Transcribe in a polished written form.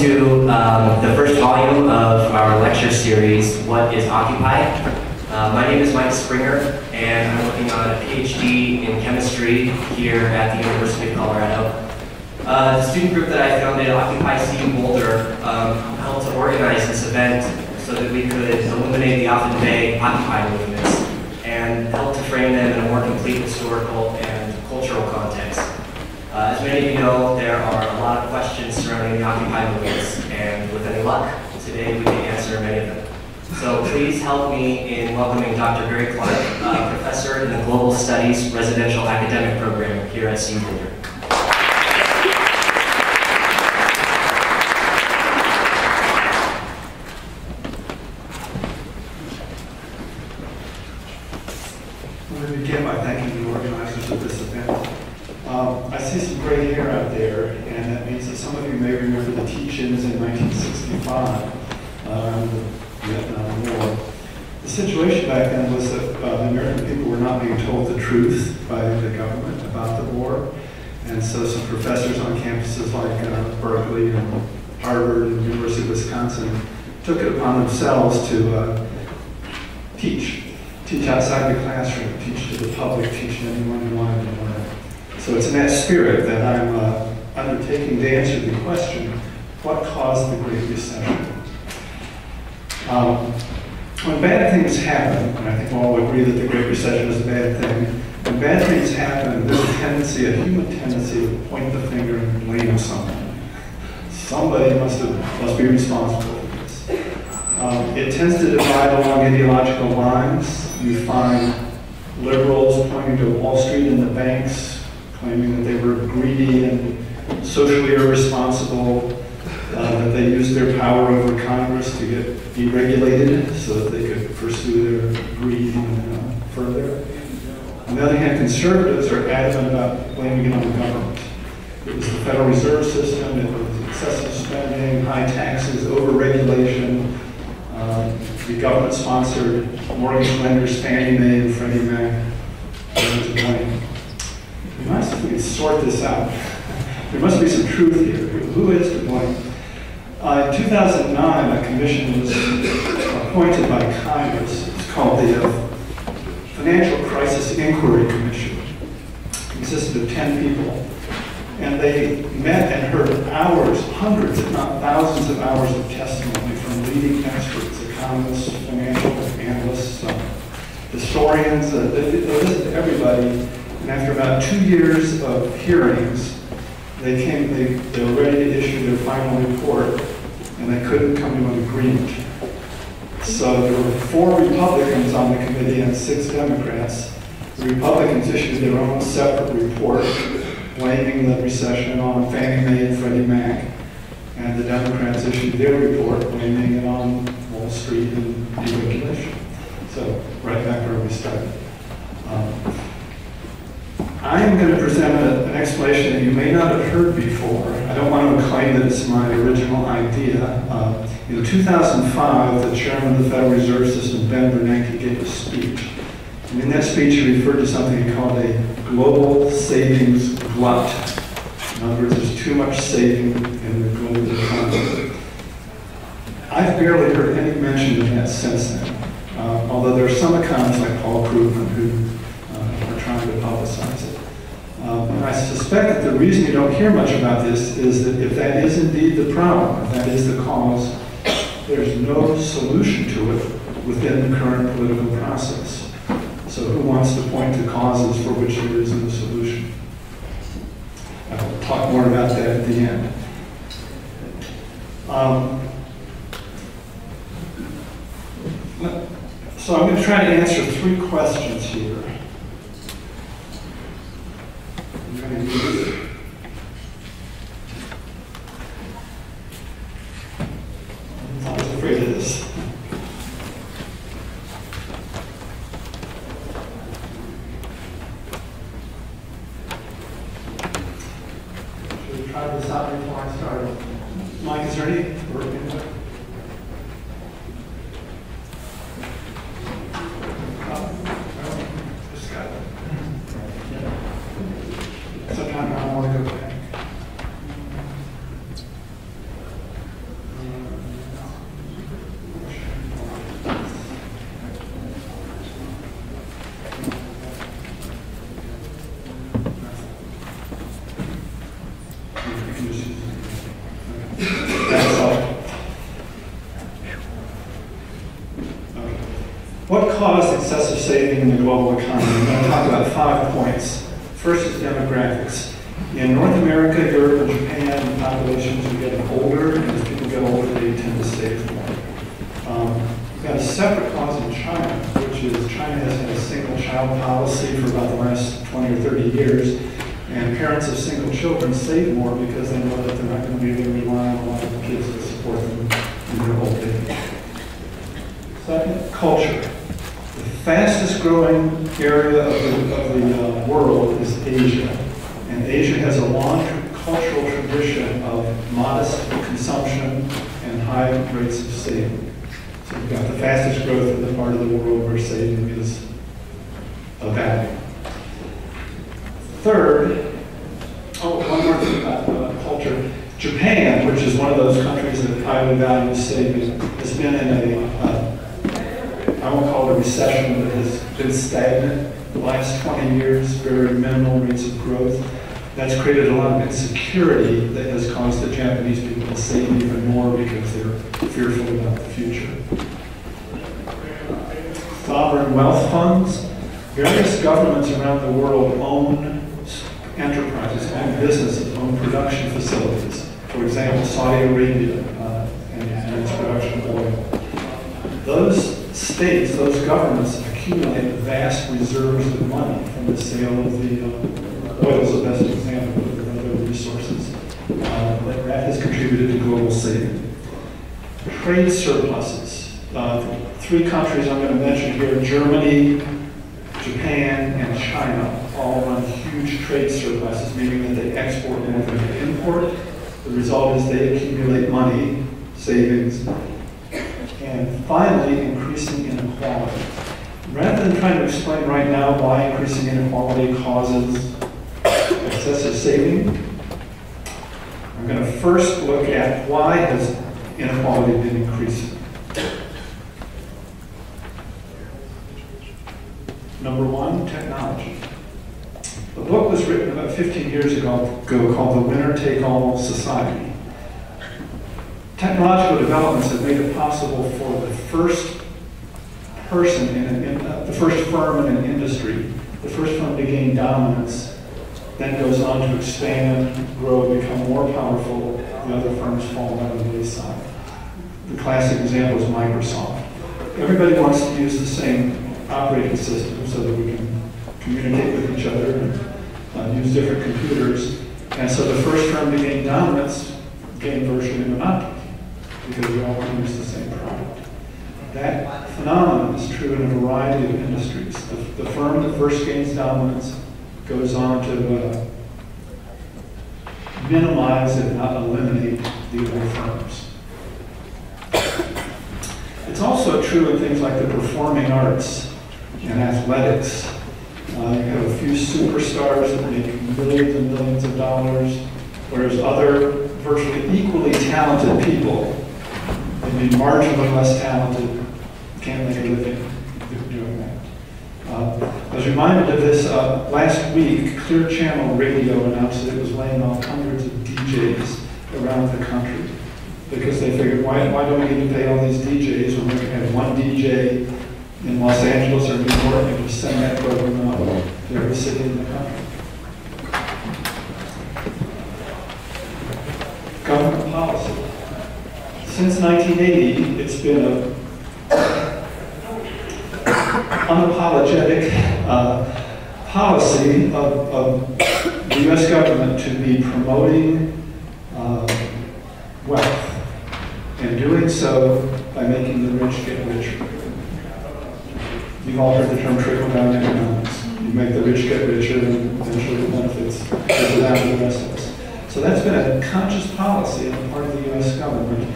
to the first volume of our lecture series, What is Occupy? My name is Mike Springer, and I'm working on a PhD in chemistry here at the University of Colorado. The student group that I founded, Occupy C Boulder, helped to organize this event so that we could illuminate the often vague Occupy movements and help to frame them in a more complete historical and cultural context. As many of you know, there are a lot of questions surrounding the Occupy movements, and with any luck, today we can answer many of them. So please help me in welcoming Dr. Barry Clark, professor in the Global Studies Residential Academic Program here at C Boulder. I'm going to begin by thanking the organizers of this event. I see some gray hair out there, and that means that some of you may remember the teach-ins in 1965 around the Vietnam War. The situation back then was that the American people were not being told the truth by the government about the war, and so some professors on campuses like Berkeley and Harvard and University of Wisconsin took it upon themselves to teach outside the classroom, teach to the public, teach to anyone who wanted to learn. So it's in that spirit that I'm undertaking to answer the question, what caused the Great Recession? When bad things happen, and I think we'll all agree that the Great Recession is a bad thing, when bad things happen, there's a tendency, a human tendency, to point the finger and blame someone. Somebody must be responsible for this. It tends to divide along ideological lines. You find liberals pointing to Wall Street and the banks, claiming that they were greedy and socially irresponsible, that they used their power over Congress to get deregulated so that they could pursue their greed even further. On the other hand, conservatives are adamant about blaming it on the government. It was the Federal Reserve System, it was excessive spending, high taxes, over-regulation, the government-sponsored mortgage lenders, Fannie Mae and Freddie Mac, to blame. We must sort this out. There must be some truth here. Who is to blame? In 2009, a commission was appointed by Congress. It's called the Financial Crisis Inquiry Commission. It consisted of 10 people. And they met and heard hours, hundreds, if not thousands of hours of testimony from leading experts, economists, financial analysts, historians. They listened to everybody. And after about 2 years of hearings, they were ready to issue their final report, and they couldn't come to an agreement. So there were 4 Republicans on the committee and 6 Democrats. The Republicans issued their own separate report, blaming the recession on Fannie Mae and Freddie Mac, and the Democrats issued their report, blaming it on Wall Street and deregulation. So right back where we started. I am going to present an explanation that you may not have heard before. I don't want to claim that it's my original idea. In 2005, the chairman of the Federal Reserve System, Ben Bernanke, gave a speech. And in that speech, he referred to something he called a global savings glut. In other words, there's too much saving in the global economy. I've barely heard any mention of that since then, although there are some economists like Paul Krugman who are trying to publicize it. And I suspect that the reason you don't hear much about this is that if that is indeed the problem, if that is the cause, there's no solution to it within the current political process. So who wants to point to causes for which there is no solution? I'll talk more about that at the end. So I'm going to try to answer 3 questions here. I'm going to use it. I was afraid of this. Should we try this out before I start? Mike, is there any work in there? What caused excessive saving in the global economy? I'm going to talk about 5 points. First is demographics. In North America, Europe, and Japan, populations are getting older, and as people get older, they tend to save more. We've got a separate cause in China, which is China has had a single-child policy for about the last 20 or 30 years, and parents of single children save more because they know that they're not going to be able to rely on a lot of kids to support them in their old age. Second, culture. The fastest growing area of the world is Asia. And Asia has a long cultural tradition of modest consumption and high rates of saving. So we've got the fastest growth in the part of the world where saving is a value. Third, one more thing about culture. Japan, which is one of those countries that highly values saving, has been in I won't call it a recession, but has been stagnant the last 20 years, very minimal rates of growth. That's created a lot of insecurity that has caused the Japanese people to save even more because they're fearful about the future. Sovereign wealth funds. Various governments around the world own enterprises, own businesses, own production facilities. For example, Saudi Arabia and its production of oil. Those states, those governments accumulate vast reserves of money from the sale of the oil is the best example of other resources. That has contributed to global saving. Trade surpluses. 3 countries I'm going to mention here, Germany, Japan, and China, all run huge trade surpluses, meaning that they export more than they import. The result is they accumulate money, savings, and finally, increasing inequality. Rather than trying to explain right now why increasing inequality causes excessive saving, I'm going to first look at why has inequality been increasing. Number 1, technology. A book was written about 15 years ago called The Winner-Take-All Society. Technological developments have made it possible for the first person the first firm in an industry, the first firm to gain dominance, then goes on to expand, grow, become more powerful. The other firms fall by the wayside. The classic example is Microsoft. Everybody wants to use the same operating system so that we can communicate with each other and use different computers. And so the first firm to gain dominance gained virtually a monopoly, because we all want to use the same product. That phenomenon is true in a variety of industries. The firm that first gains dominance goes on to minimize, if not eliminate, the other firms. It's also true in things like the performing arts and athletics. You have a few superstars that make millions and millions of dollars, whereas other virtually equally talented people, maybe marginally less talented, can't make a living doing that. I was reminded of this last week. Clear Channel Radio announced that it was laying off hundreds of DJs around the country because they figured, why don't we need to pay all these DJs when we can have one DJ in Los Angeles or New York and just send that program out to every city in the country. Government policy. Since 1980, it's been an unapologetic policy of the U.S. government to be promoting wealth, and doing so by making the rich get richer. You've all heard the term trickle-down economics. You make the rich get richer, and eventually the benefits trickle down to the rest of us. So that's been a conscious policy on the part of the U.S. government.